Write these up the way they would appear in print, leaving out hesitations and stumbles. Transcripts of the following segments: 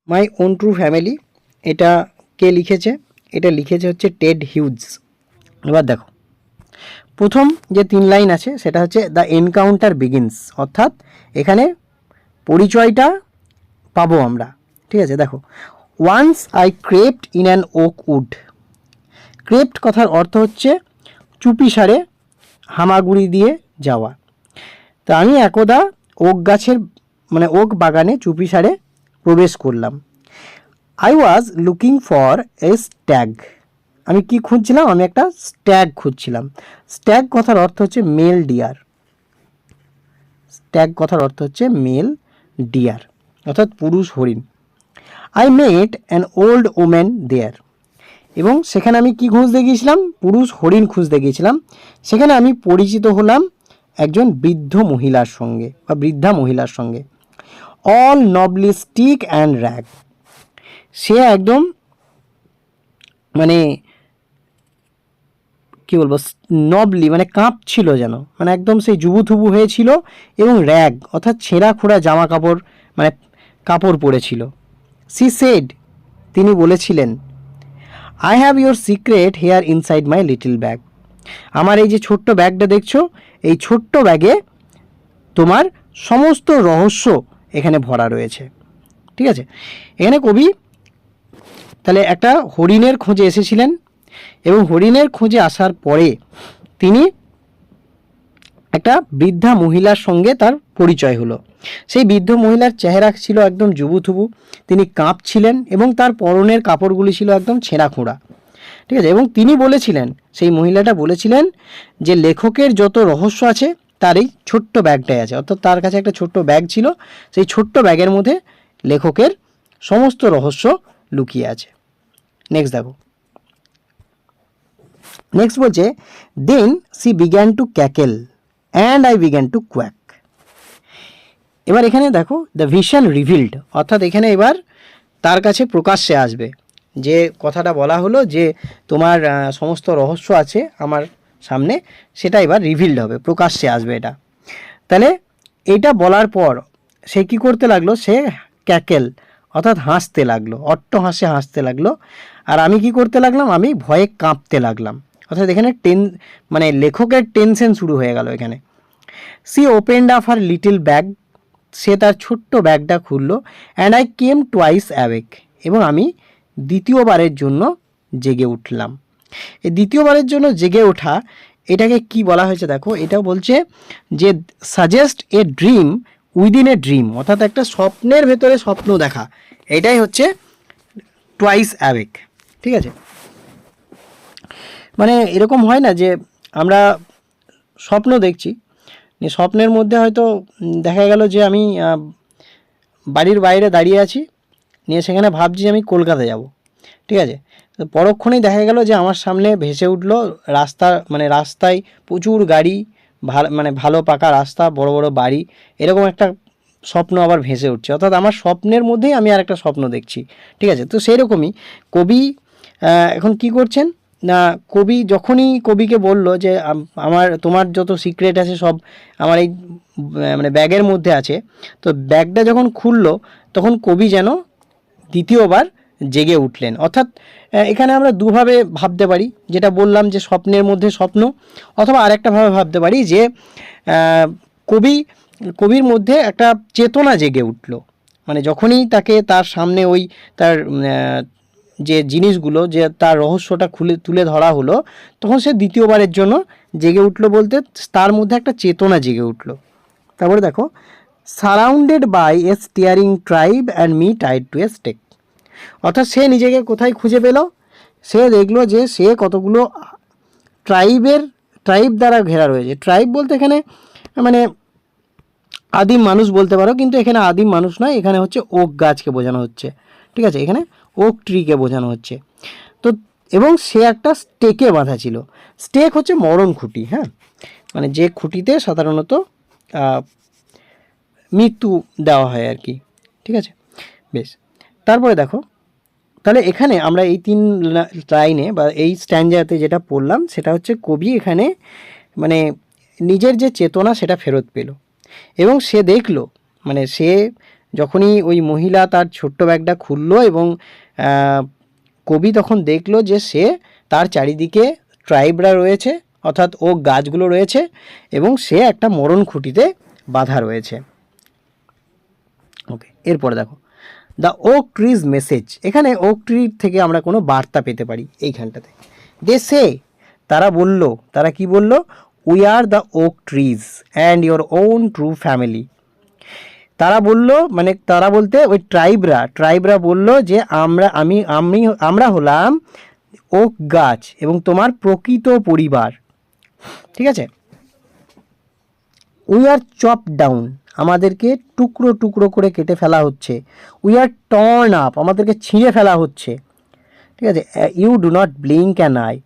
My own true family, এটা কে লিখেছে? এটা লিখেছে হচ্ছে টেড হিউজ। এবার দেখো প্রথম যে 3 লাইন আছে সেটা হচ্ছে দ্য এনকাউন্টার বিগিনস, অর্থাৎ এখানে পরিচয়টা পাবো আমরা। ঠিক আছে, দেখো once I crept in an oak wood. Crept কথার অর্থ হচ্ছে চুপিসারে হামাগুড়ি দিয়ে যাওয়া। তা আমি একদা ওক গাছের মানে ওক বাগানে চুপিসারে প্রবেশ করলাম। I was looking for a stag. আমি কি খুঁজছিলাম? আমি একটা স্ট্যাগ খুঁজছিলাম। স্ট্যাগ কথার অর্থ হচ্ছে মেল ডিয়ার। স্ট্যাগ কথার অর্থ হচ্ছে মেল ডিয়ার, অর্থাৎ পুরুষ হরিণ। I met an old woman there. এবং সেখানে আমি কি খুঁজতে গিয়েছিলাম? পুরুষ হরিণ খুঁজতে গিয়েছিলাম। সেখানে আমি পরিচিত হলাম একজন বৃদ্ধ মহিলার সঙ্গে বা বৃদ্ধা মহিলার সঙ্গে। All knobbly stick and rag. সে একদম মানে কী বলবো, নবলি মানে কাঁপছিল যেন, মানে একদম সেই জুবুথুবু হয়েছিল এবং র্যাগ অর্থাৎ ছেঁড়া খোঁড়া জামা কাপড় মানে কাপড় পরেছিল। সি সেড, তিনি বলেছিলেন, I have your secret here inside my little bag. আমার এই যে ছোট্ট ব্যাগটা দেখছো, এই ছোট্ট ব্যাগে তোমার সমস্ত রহস্য এখানে ভরা রয়েছে। ঠিক আছে, এখানে কবি তাহলে একটা হরিণের খোঁজে এসেছিলেন এবং হরিণের খোঁজে আসার পরে তিনি একটা বৃদ্ধা মহিলার সঙ্গে তার পরিচয় হলো। সেই বৃদ্ধ মহিলার চেহারা ছিল একদম জুবুথুবু, তিনি কাঁপছিলেন এবং তার পরনের কাপড়গুলি ছিল একদম ছেঁড়া খোঁড়া। ঠিক আছে, এবং তিনি বলেছিলেন, সেই মহিলাটা বলেছিলেন যে লেখকের যত রহস্য আছে তার এই ছোট্ট ব্যাগটাই আছে, অর্থাৎ তার কাছে একটা ছোট্ট ব্যাগ ছিল, সেই ছোট্ট ব্যাগের মধ্যে লেখকের সমস্ত রহস্য লুকিয়ে আছে। নেক্সট দেখো, নেক্সট বলছে then she began to cackle and I began to quack. এবার এখানে দেখো দ্য ভিশন রিভিল্ড, অর্থাৎ এখানে এবার তার কাছে প্রকাশ্যে আসবে যে কথাটা বলা হলো যে তোমার সমস্ত রহস্য আছে আমার সামনে, সেটা এবার রিভিল্ড হবে, প্রকাশ্যে আসবে এটা। তাহলে এইটা বলার পর সে কী করতে লাগলো? সে ক্যাকেল অর্থাৎ হাসতে লাগলো, অট্টহাসে হাসতে লাগলো। আর আমি কি করতে লাগলাম? আমি ভয়ে কাঁপতে লাগলাম। অর্থাৎ এখানে মানে লেখকের টেনশন শুরু হয়ে গেল এখানে। She opened up her little bag, সে তার ছোট্ট ব্যাগটা খুললো। And I came twice awake, এবং আমি দ্বিতীয়বারের জন্য জেগে উঠলাম। এই দ্বিতীয়বারের জন্য জেগে ওঠা, এটাকে কি বলা হয়েছে দেখো, এটা বলছে যে suggest a dream within a dream, অর্থাৎ একটা স্বপ্নের ভেতরে স্বপ্ন দেখা, এটাই হচ্ছে টুয়াইস অ্যাওয়েক। ঠিক আছে, মানে এরকম হয় না যে আমরা স্বপ্ন দেখছি, স্বপ্নের মধ্যে হয়তো দেখা গেল যে আমি বাড়ির বাইরে দাঁড়িয়ে আছি, নিয়ে সেখানে ভাবছি আমি কলকাতা যাব। ঠিক আছে, তো পরক্ষণেই দেখা গেল যে আমার সামনে ভেসে উঠলো রাস্তা, মানে রাস্তায় প্রচুর গাড়ি, মানে ভালো পাকা রাস্তা, বড় বড় বাড়ি, এরকম একটা স্বপ্ন আবার ভেসে উঠছে, অর্থাৎ আমার স্বপ্নের মধ্যেই আমি আর একটা স্বপ্ন দেখছি। ঠিক আছে, তো সেই রকমই কবি এখন কি করছেন না, কবি যখনই কবিকে বলল যে তোমার যত সিক্রেট আছে সব আমার এই মানে ব্যাগের মধ্যে আছে, তো ব্যাগটা যখন খুললো তখন কবি যেন দ্বিতীয়বার জেগে উঠলেন। অর্থাৎ এখানে আমরা দুভাবে ভাবতে পারি, যেটা বললাম যে স্বপ্নের মধ্যে স্বপ্ন, অথবা আরেকটাভাবে ভাবতে পারি যে কবির মধ্যে একটা চেতনা জেগে উঠল, মানে যখনই তাকে তার সামনে ওই তার যে জিনিসগুলো, যে তার রহস্যটা তুলে ধরা হলো, তখন সে দ্বিতীয়বারের জন্য জেগে উঠলো, বলতে তার মধ্যে একটা চেতনা জেগে উঠলো। তারপরে দেখো surrounded by a staring tribe and me tied to a stake, অর্থাৎ সে নিজেকে কোথায় খুঁজে পেল? সে দেখলো যে সে কতগুলো ট্রাইব দ্বারা ঘেরা রয়েছে। ট্রাইব বলতে এখানে মানে আদিম মানুষ বলতে পারো, কিন্তু এখানে আদিম মানুষ নয়, এখানে হচ্ছে ওক গাছকে বোঝানো হচ্ছে। ঠিক আছে, এখানে ওক ট্রিকে বোঝানো হচ্ছে। তো এবং সে একটা স্টেকে বাঁধা ছিল। স্টেক হচ্ছে মরণ খুঁটি, হ্যাঁ, মানে যে খুঁটিতে সাধারণত মৃত্যু দেওয়া হয় আর কি। ঠিক আছে, বেশ। তারপরে দেখো, তাহলে এখানে আমরা এই 3 লাইনে বা এই স্ট্যান্ডাতে যেটা পড়লাম, সেটা হচ্ছে কবি এখানে মানে নিজের যে চেতনা সেটা ফেরত পেল, এবং সে দেখলো, মানে সে যখনই ওই মহিলা তার ছোট্ট ব্যাগটা খুললো এবং কবি তখন দেখলো যে সে তার চারিদিকে ট্রাইবরা রয়েছে, অর্থাৎ ওক গাছগুলো রয়েছে এবং সে একটা মরণ খুঁটিতে বাঁধা রয়েছে। ওকে, এরপরে দেখো দ্য ওক ট্রিজ মেসেজ। এখানে ওক ট্রি থেকে আমরা কোনো বার্তা পেতে পারি এইখানটাতে। দে সে, তারা বলল, তারা কি বলল? We are the oak trees and your own true family. তারা বলল, মানে তারা বলতে ওই ট্রাইবরা বলল যে আমরা হলাম ওক গাছ এবং তোমার প্রকৃত পরিবার। ঠিক আছে। উই আর চপ ডাউন, আমাদেরকে টুকরো টুকরো করে কেটে ফেলা হচ্ছে। উই আর টর্ন আপ, আমাদেরকে ছিঁড়ে ফেলা হচ্ছে। ঠিক আছে। You do not blink an eye,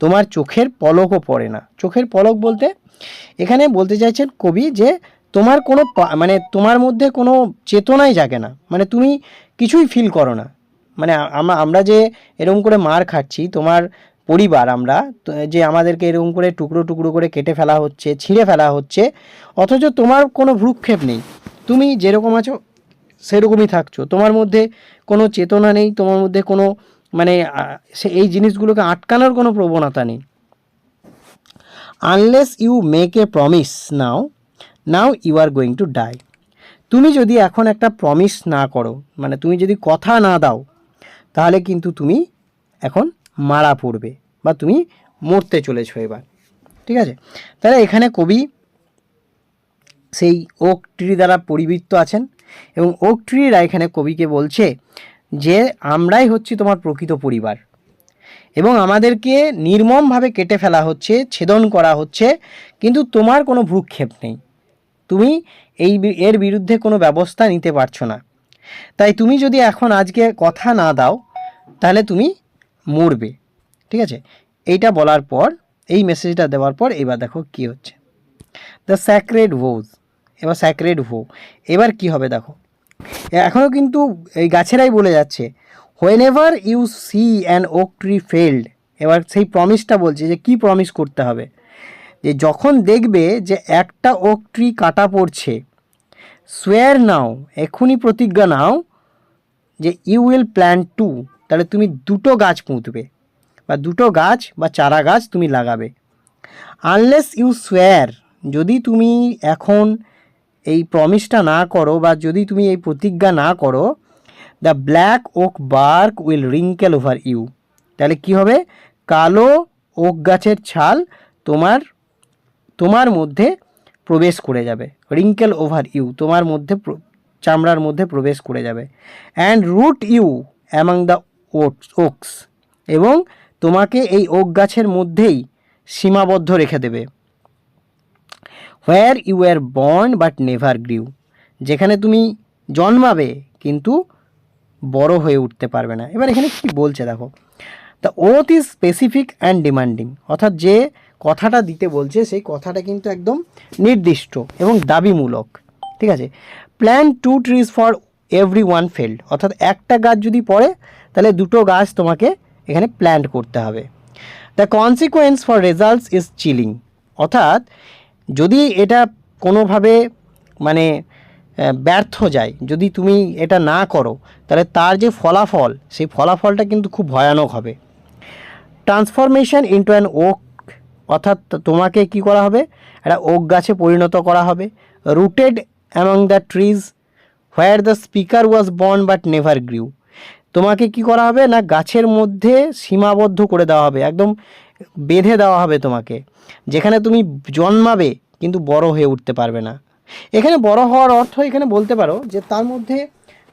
তোমার চোখের পলকও পড়ে না। চোখের পলক বলতে এখানে বলতে চাইছেন কবি যে তোমার কোনো মানে তোমার মধ্যে কোনো চেতনাই জাগে না, মানে তুমি কিছুই ফিল করো না। মানে আমরা যে এরকম করে মার খাচ্ছি, তোমার পরিবার আমরা যে আমাদেরকে এরকম করে টুকরো টুকরো করে কেটে ফেলা হচ্ছে, ছিঁড়ে ফেলা হচ্ছে, অথচ তোমার কোনো ভ্রুক্ষেপ নেই, তুমি যেরকম আছো সেরকমই থাকছো, তোমার মধ্যে কোনো চেতনা নেই, তোমার মধ্যে কোনো মানে এই জিনিসগুলোকে আটকানোর কোনো প্রবণতা নেই। Unless you make a promise now you are going to die. তুমি যদি এখন একটা প্রমিস না করো, মানে তুমি যদি কথা না দাও, তাহলে কিন্তু তুমি এখন মারা পড়বে বা তুমি মরতে চলেছো এবার। ঠিক আছে। তাহলে এখানে কবি সেই ওক ট্রি দ্বারা পরিবৃত্ত আছেন এবং ওক ট্রিরা এখানে কবিকে বলছে যে আমরাই হচ্ছি তোমার প্রকৃত পরিবার এবং আমাদেরকে নির্মমভাবে কেটে ফেলা হচ্ছে, ছেদন করা হচ্ছে, কিন্তু তোমার কোনো ভ্রুক্ষেপ নেই, তুমি এর বিরুদ্ধে কোনো ব্যবস্থা নিতে পারছো না। তাই তুমি যদি এখন আজকে কথা না দাও তাহলে তুমি মরবে। ঠিক আছে। এইটা বলার পর, এই মেসেজটা দেওয়ার পর এবার দেখো কি হচ্ছে। দ্য স্যাক্রেড ভোজ, এবার স্যাক্রেড ভো, এবার কি হবে দেখো। এখনও কিন্তু এই গাছেরাই বলে যাচ্ছে whenever you see an oak tree felled. এবার সেই প্রমিসটা বলছে যে কি প্রমিস করতে হবে, যে যখন দেখবে যে একটা ওক ট্রি কাটা পড়ছে, সোয়ার নাও, এখনই প্রতিজ্ঞা নাও যে ইউ উইল প্ল্যান্ট টু, তাহলে তুমি দুটো গাছ পুঁতবে বা দুটো গাছ বা চারা গাছ তুমি লাগাবে। আনলেস ইউ সোয়ার, যদি তুমি এখন এই প্রমিসটা না করো বা যদি তুমি এই প্রতিজ্ঞা না করো, the black oak bark will wrinkle over you, তাহলে কি হবে? কালো ওক গাছের ছাল তোমার মধ্যে প্রবেশ করে যাবে। রিঙ্কেল ওভার ইউ, তোমার মধ্যে চামড়ার মধ্যে প্রবেশ করে যাবে। And root you among the oaks, এবং তোমাকে এই ওক গাছের মধ্যেই সীমাবদ্ধ রেখে দেবে। Where you are born but never grew, যেখানে তুমি জন্মাবে কিন্তু বড় হয়ে উঠতে পারবে না। এবার এখানে কি বলছে দেখো, the oath is specific and demanding, অর্থাৎ যে কথাটা দিতে বলছে সেই কথাটা কিন্তু একদম নির্দিষ্ট এবং দাবিমূলক। ঠিক আছে। Plant two trees for every one felled, অর্থাৎ একটা গাছ যদি পড়ে তাহলে দুটো গাছ তোমাকে এখানে প্ল্যান্ট করতে হবে। The consequence for results is chilling, অর্থাৎ যদি এটা কোনোভাবে মানে ব্যর্থ যায়, যদি তুমি এটা না করো, তাহলে তার যে ফলাফল, সেই ফলাফলটা কিন্তু খুব ভয়ানক হবে। ট্রান্সফরমেশন ইন্টু অ্যান ওক, অর্থাৎ তোমাকে কি করা হবে? একটা ওক গাছে পরিণত করা হবে। Rooted among the trees where the speaker was born but never গ্রিউ, তোমাকে কি করা হবে না গাছের মধ্যে সীমাবদ্ধ করে দেওয়া হবে, একদম বেঁধে দেওয়া হবে তোমাকে, যেখানে তুমি জন্মাবে কিন্তু বড় হয়ে উঠতে পারবে না। এখানে বড় হওয়ার অর্থ এখানে বলতে পারো যে তার মধ্যে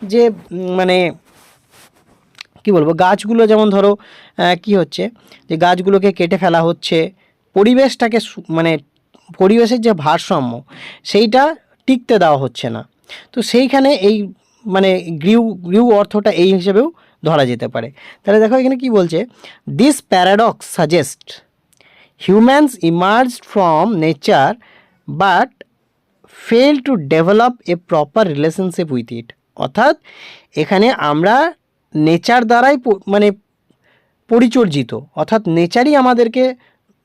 যে মানে কি বলবো, গাছগুলো যেমন ধরো কি হচ্ছে যে গাছগুলোকে কেটে ফেলা হচ্ছে, পরিবেশটাকে মানে পরিবেশের যে ভারসাম্য সেইটা টিকতে দেওয়া হচ্ছে না। তো সেইখানে এই মানে গ্রিউ অর্থটা এই হিসেবেও ধরা যেতে পারে। তাহলে দেখো এখানে কি বলছে, this paradox suggest humans emerged from nature but fail to develop a proper relationship with it, অর্থাৎ এখানে আমরা নেচার দ্বারাই মানে পরিচর্জিত, অর্থাৎ নেচারই আমাদেরকে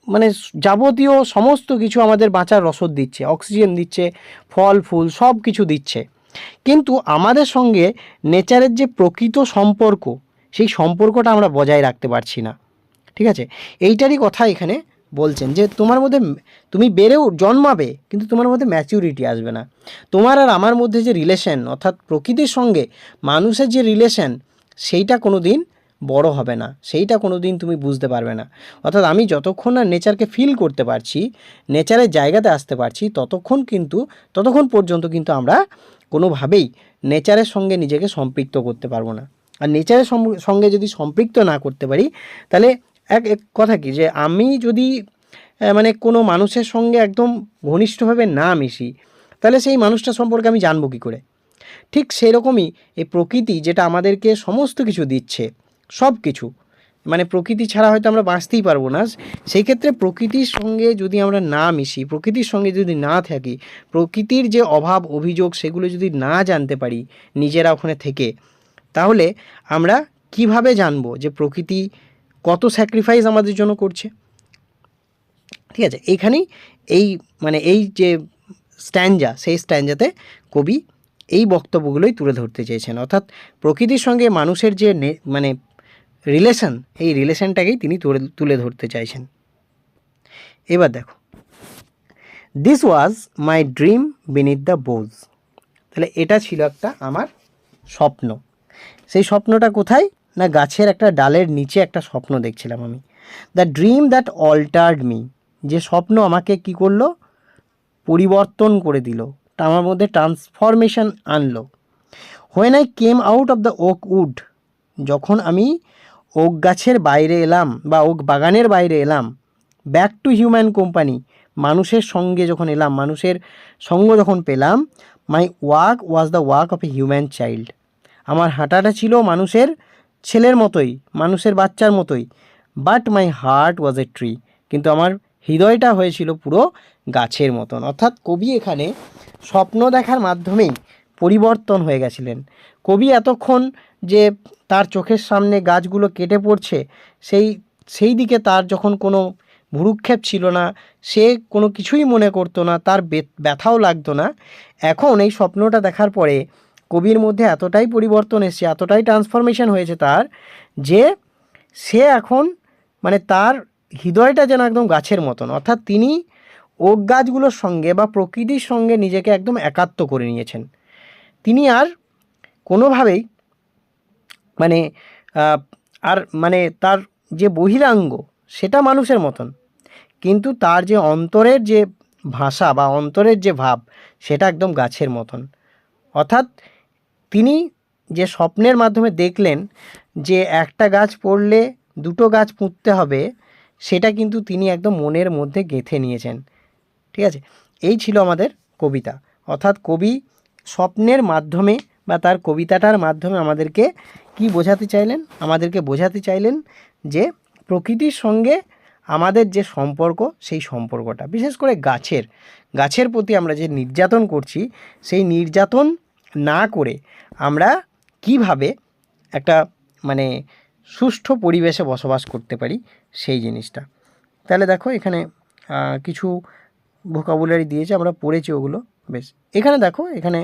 মানে যাবতীয় সমস্ত কিছু আমাদের বাঁচার রসদ দিচ্ছে, অক্সিজেন দিচ্ছে, ফল ফুল সব কিছু দিচ্ছে, কিন্তু আমাদের সঙ্গে নেচারের যে প্রকৃত সম্পর্ক, সেই সম্পর্কটা আমরা বজায় রাখতে পারছি না। ঠিক আছে, এইটারই কথা এখানে বলছেন যে তোমার মধ্যে তুমি জন্মাবে কিন্তু তোমার মধ্যে ম্যাচিউরিটি আসবে না। তোমার আর আমার মধ্যে যে রিলেশন, অর্থাৎ প্রকৃতির সঙ্গে মানুষের যে রিলেশন, সেইটা কোনো দিন বড় হবে না, সেইটা কোনো দিন তুমি বুঝতে পারবে না। অর্থাৎ আমি যতক্ষণ না নেচারকে ফিল করতে পারছি, নেচারের জায়গাতে আসতে পারছি, ততক্ষণ পর্যন্ত কিন্তু আমরা কোনোভাবেই নেচারের সঙ্গে নিজেকে সম্পৃক্ত করতে পারবো না। আর নেচারের সঙ্গে যদি সম্পৃক্ত না করতে পারি, তাহলে এক কথা কি, যে আমি যদি মানে কোনো মানুষের সঙ্গে একদম ঘনিষ্ঠভাবে না মিশি, তাহলে সেই মানুষটা সম্পর্কে আমি জানবো কী করে? ঠিক সেরকমই এই প্রকৃতি যেটা আমাদেরকে সমস্ত কিছু দিচ্ছে, সব কিছু, মানে প্রকৃতি ছাড়া হয়তো আমরা বাঁচতেই পারবো না। সেই ক্ষেত্রে প্রকৃতির সঙ্গে যদি আমরা না মিশি, প্রকৃতির সঙ্গে যদি না থাকি, প্রকৃতির যে অভাব অভিযোগ সেগুলো যদি না জানতে পারি নিজেরা ওখানে থেকে, তাহলে আমরা কিভাবে জানবো যে প্রকৃতি কত স্যাক্রিফাইস আমাদের জন্য করছে? ঠিক আছে, এইখানেই এই যে স্ট্যাঞ্জা, সেই স্ট্যাঞ্জাতে কবি এই বক্তব্যগুলোই তুলে ধরতে চেয়েছেন। অর্থাৎ প্রকৃতির সঙ্গে মানুষের যে রিলেশন, এই রিলেশনটাকেই তিনি তুলে ধরতে চাইছেন। এবার দেখো, this was my dream beneath the bows. তাহলে এটা ছিল একটা আমার স্বপ্ন। সেই স্বপ্নটা কোথায়? না, গাছের একটা ডালের নিচে একটা স্বপ্ন দেখছিলাম আমি। The dream that altered me, যে স্বপ্ন আমাকে কি করলো? পরিবর্তন করে দিল, আমার মধ্যে ট্রান্সফরমেশন আনলো। When I came out of the oak wood, যখন আমি ওক গাছের বাইরে এলাম বা ওক বাগানের বাইরে এলাম, ব্যাক টু হিউম্যান কোম্পানি, মানুষের সঙ্গে যখন এলাম, মানুষের সঙ্গ যখন পেলাম, my walk was the walk of a human child, আমার হাঁটাটা ছিল মানুষের ছেলের মতোই, মানুষের বাচ্চার মতোই। But my heart was a tree, কিন্তু আমার হৃদয়টা হয়েছিল পুরো গাছের মতন। অর্থাৎ কবি এখানে স্বপ্ন দেখার মাধ্যমেই পরিবর্তন হয়ে গেছিলেন। কবি এতক্ষণ যে তার চোখের সামনে গাছগুলো কেটে পড়ছে, সেই দিকে তার যখন কোনো ভ্রুক্ষেপ ছিল না, সে কোনো কিছুই মনে করতো না, তার ব্যথাও লাগতো না। এখন এই স্বপ্নটা দেখার পরে কবির মধ্যে এতটাই পরিবর্তন এসেছে, এতটাই ট্রান্সফরমেশন হয়েছে তার, যে সে এখন তার হৃদয়টা যেন একদম গাছের মতন। অর্থাৎ তিনি ওক গাছগুলোর সঙ্গে বা প্রকৃতির সঙ্গে নিজেকে একদম একাত্ম করে নিয়েছেন। তিনি আর কোনোভাবেই তার যে বহিরাঙ্গ সেটা মানুষের মতন, কিন্তু তার যে অন্তরের যে ভাষা বা অন্তরের যে ভাব, সেটা একদম গাছের মতন। অর্থাৎ তিনি যে স্বপ্নের মাধ্যমে দেখলেন যে একটা গাছ পড়লে দুটো গাছ পুঁততে হবে, সেটা কিন্তু তিনি একদম মনের মধ্যে গেঁথে নিয়েছেন। ঠিক আছে, এই ছিল আমাদের কবিতা। অর্থাৎ কবি স্বপ্নের মাধ্যমে বা তার কবিতাটার মাধ্যমে আমাদেরকে কি বোঝাতে চাইলেন? আমাদেরকে বোঝাতে চাইলেন যে প্রকৃতির সঙ্গে আমাদের যে সম্পর্ক, সেই সম্পর্কটা, বিশেষ করে গাছের প্রতি আমরা যে নির্যাতন করছি, সেই নির্যাতন না করে আমরা কিভাবে একটা সুষ্ঠু পরিবেশে বসবাস করতে পারি, সেই জিনিসটা। তাহলে দেখো, এখানে কিছু ভোকাবুলারি দিয়েছে, আমরা পড়েছি ওগুলো। বেশ, এখানে দেখো, এখানে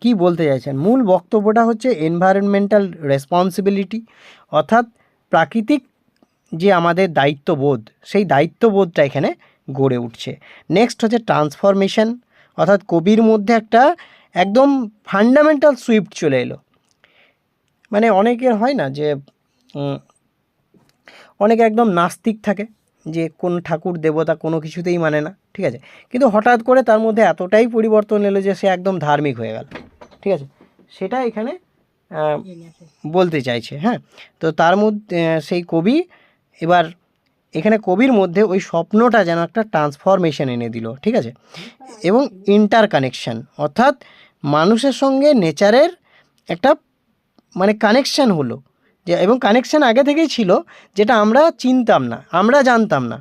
কি বলতে চাইছেন? মূল বক্তব্যটা হচ্ছে এনভায়রনমেন্টাল রেসপন্সিবিলিটি, অর্থাৎ প্রাকৃতিক যে আমাদের দায়িত্ববোধ, সেই দায়িত্ববোধটা এখানে গড়ে উঠছে। নেক্সট হচ্ছে ট্রান্সফরমেশন, অর্থাৎ কবির মধ্যে একটা একদম ফান্ডামেন্টাল সুইফট চলে এলো। অনেকের হয় না যে অনেকে একদম নাস্তিক থাকে, যে কোন ঠাকুর দেবতা কোনো কিছুতেই মানে না, ঠিক আছে, কিন্তু হঠাৎ করে তার মধ্যে এতটাই পরিবর্তন এলো যে সে একদম ধার্মিক হয়ে গেল। ঠিক আছে, সেটা এখানে বলতে চাইছে। হ্যাঁ, তো তার মধ্যে সেই কবি এবার এখানে কবির মধ্যে ওই স্বপ্নটা যেন একটা ট্রান্সফরমেশন এনে দিল। ঠিক আছে, এবং ইন্টার কানেকশান, অর্থাৎ মানুষের সঙ্গে নেচারের একটা কানেকশান হলো, যে এবং কানেকশান আগে থেকেই ছিল, যেটা আমরা চিনতাম না, আমরা জানতাম না,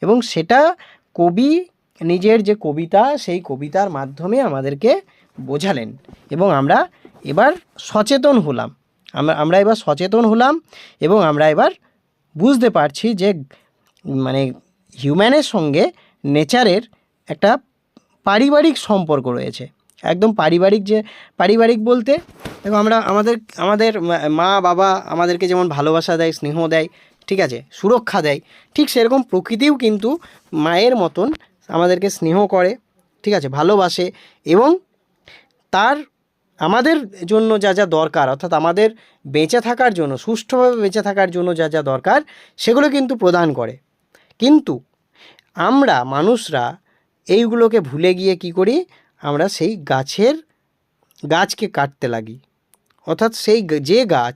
এবং সেটা কবি নিজের যে কবিতা, সেই কবিতার মাধ্যমে আমাদেরকে বোঝালেন, এবং আমরা এবার সচেতন হলাম। আমরা এবার সচেতন হলাম, এবং আমরা এবার বুঝতে পারছি যে হিউম্যানের সঙ্গে নেচারের একটা পারিবারিক সম্পর্ক রয়েছে, একদম পারিবারিক বলতে দেখো আমরা আমাদের মা বাবা আমাদেরকে যেমন ভালোবাসা দেয়, স্নেহ দেয়, ঠিক আছে, সুরক্ষা দেয়, ঠিক সেরকম প্রকৃতিও কিন্তু মায়ের মতন আমাদেরকে স্নেহ করে, ঠিক আছে, ভালোবাসে, এবং তার আমাদের জন্য যা যা দরকার, অর্থাৎ আমাদের বেঁচে থাকার জন্য, সুষ্ঠুভাবে বেঁচে থাকার জন্য যা যা দরকার সেগুলো কিন্তু প্রদান করে। কিন্তু আমরা মানুষরা এইগুলোকে ভুলে গিয়ে কি করি, আমরা সেই গাছকে কাটতে লাগি। অর্থাৎ যে গাছ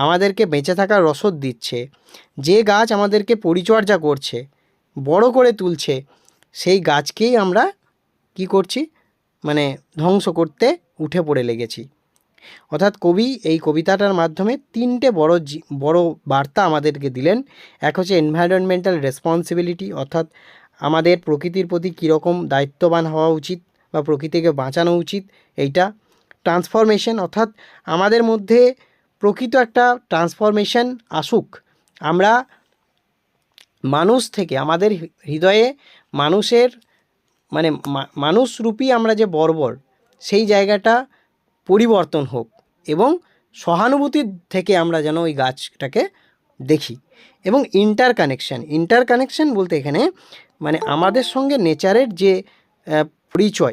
আমাদেরকে বেঁচে থাকার রসদ দিচ্ছে, যে গাছ আমাদেরকে পরিচর্যা করছে, বড় করে তুলছে, সেই গাছকেই আমরা কি করছি, মানে ধ্বংস করতে উঠে পড়ে লেগেছি। অর্থাৎ কবি এই কবিতাটার মাধ্যমে তিনটে বড় বার্তা আমাদেরকে দিলেন। এক হচ্ছে এনভায়রনমেন্টাল রেসপন্সিবিলিটি, অর্থাৎ আমাদের প্রকৃতির প্রতি কীরকম দায়িত্ববান হওয়া উচিত বা প্রকৃতিকে বাঁচানো উচিত এইটা। ট্রান্সফরমেশন, অর্থাৎ আমাদের মধ্যে প্রকৃত একটা ট্রান্সফরমেশন আসুক, আমরা মানুষ থেকে আমাদের হৃদয়ে মানুষের মানে মানুষরূপী আমরা যে বর্বর, সেই জায়গাটা পরিবর্তন হোক, এবং সহানুভূতির থেকে আমরা যেন ওই গাছটাকে দেখি। এবং ইন্টারকানেকশন বলতে এখানে মানে আমাদের সঙ্গে নেচারের যে পরিচয়,